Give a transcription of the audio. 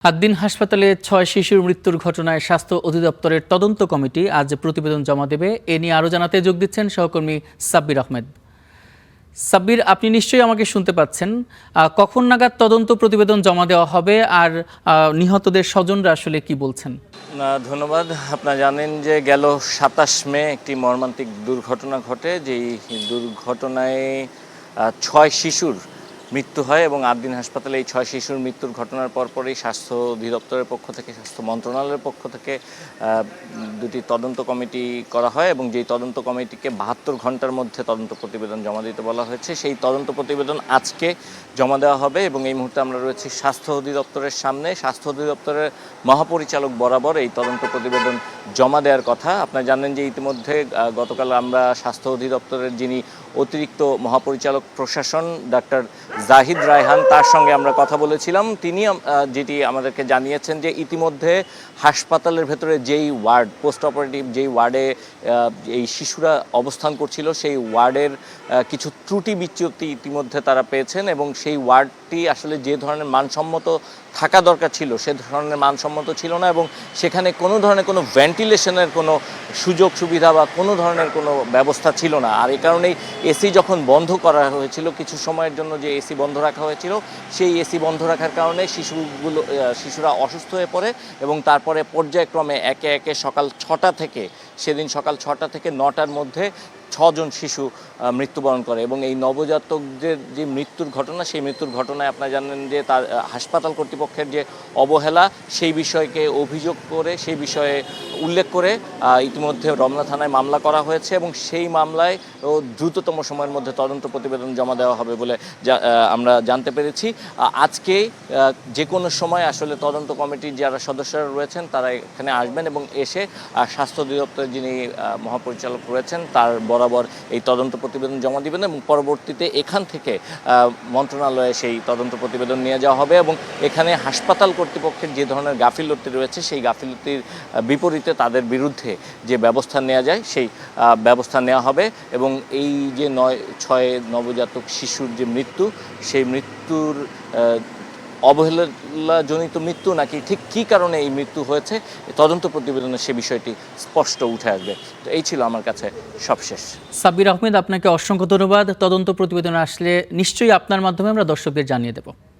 আদ্দিন হাসপাতালে ৬ শিশুর মৃত্যুর ঘটনায় স্বাস্থ্য অধিদপ্তরের তদন্ত কমিটি আজ প্রতিবেদন জমা দেবে। এ নিয়ে আরও জানাতে যোগ দিচ্ছেন সহকর্মী সাব্বির আহমেদ। সাব্বির, আপনি নিশ্চয়ই আমাকে শুনতে পাচ্ছেন। কখন নাগাদ তদন্ত প্রতিবেদন জমা দেওয়া হবে, আর নিহতদের স্বজনরা আসলে কি বলছেন? ধন্যবাদ। আপনারা জানেন যে গেল ২৭ মে একটি মর্মান্তিক দুর্ঘটনা ঘটে, যেই দুর্ঘটনায় ৬ শিশুর মৃত্যু হয় এবং আদ্দিন হাসপাতালে এই ৬ শিশুর মৃত্যুর ঘটনার পরপরই স্বাস্থ্য অধিদপ্তরের পক্ষ থেকে, স্বাস্থ্য মন্ত্রণালয়ের পক্ষ থেকে দুটি তদন্ত কমিটি করা হয় এবং যেই তদন্ত কমিটিকে ৭২ ঘন্টার মধ্যে তদন্ত প্রতিবেদন জমা দিতে বলা হয়েছে। সেই তদন্ত প্রতিবেদন আজকে জমা দেওয়া হবে এবং এই মুহূর্তে আমরা রয়েছি স্বাস্থ্য অধিদপ্তরের সামনে। স্বাস্থ্য অধিদপ্তরের মহাপরিচালক বরাবর এই তদন্ত প্রতিবেদন জমা দেওয়ার কথা। আপনারা জানেন যে ইতিমধ্যে গতকাল আমরা স্বাস্থ্য অধিদপ্তরের যিনি অতিরিক্ত মহাপরিচালক প্রশাসন ডাক্তার জাহিদ রায়হান, তার সঙ্গে আমরা কথা বলেছিলাম। তিনি যেটি আমাদেরকে জানিয়েছেন যে ইতিমধ্যে হাসপাতালের ভেতরে যেই ওয়ার্ড, পোস্ট অপারেটিভ যেই ওয়ার্ডে এই শিশুরা অবস্থান করছিল, সেই ওয়ার্ডের কিছু ত্রুটি বিচ্যুতি ইতিমধ্যে তারা পেয়েছেন এবং সেই ওয়ার্ডটি আসলে যে ধরনের মানসম্মত থাকা দরকার ছিল সে ধরনের মানসম্মত ছিল না এবং সেখানে কোনো ধরনের কোনো ভেন্টিলেশনের কোনো সুযোগ সুবিধা বা কোনো ধরনের কোনো ব্যবস্থা ছিল না। আর এই কারণেই এসি যখন বন্ধ করা হয়েছিল, কিছু সময়ের জন্য যে এসি বন্ধ রাখা হয়েছিল, সেই এসি বন্ধ রাখার কারণে শিশুরা অসুস্থ হয়ে পড়ে এবং তারপরে পর্যায়ক্রমে একে একে সেদিন সকাল ৬টা থেকে ৯টার মধ্যে ৬ জন শিশু মৃত্যুবরণ করে এবং এই নবজাতকদের যে মৃত্যুর ঘটনা, সেই মৃত্যুর ঘটনায় আপনারা জানেন যে তার হাসপাতাল কর্তৃপক্ষের যে অবহেলা, সেই বিষয়কে অভিযোগ করে, সেই বিষয়ে উল্লেখ করে ইতিমধ্যে রমনা থানায় মামলা করা হয়েছে এবং সেই মামলায় দ্রুততম সময়ের মধ্যে তদন্ত প্রতিবেদন জমা দেওয়া হবে বলে আমরা জানতে পেরেছি। আজকে যে কোনো সময় আসলে তদন্ত কমিটির যারা সদস্যরা রয়েছেন তারা এখানে আসবেন এবং এসে স্বাস্থ্য অধিদপ্তরের যিনি মহাপরিচালক রয়েছেন তার বরাবর এই তদন্ত প্রতিবেদন জমা দিবেন এবং পরবর্তীতে এখান থেকে মন্ত্রণালয়ে সেই তদন্ত প্রতিবেদন নিয়ে যাওয়া হবে এবং এখানে হাসপাতাল কর্তৃপক্ষের যে ধরনের গাফিলতি রয়েছে সেই গাফিলতির বিপরীতে তাদের বিরুদ্ধে যে ব্যবস্থা নেওয়া যায় সেই ব্যবস্থা নেওয়া হবে এবং এই যে ৬ নবজাতক শিশুর যে মৃত্যু, সেই মৃত্যুর অবহেলাজনিত মৃত্যু নাকি ঠিক কী কারণে এই মৃত্যু হয়েছে, তদন্ত প্রতিবেদনে সে বিষয়টি স্পষ্ট উঠে আসবে। তো এই ছিল আমার কাছে সবশেষ। সাব্বির আহমেদ, আপনাকে অসংখ্য ধন্যবাদ। তদন্ত প্রতিবেদন আসলে নিশ্চয়ই আপনার মাধ্যমে আমরা দর্শকদের জানিয়ে দেব।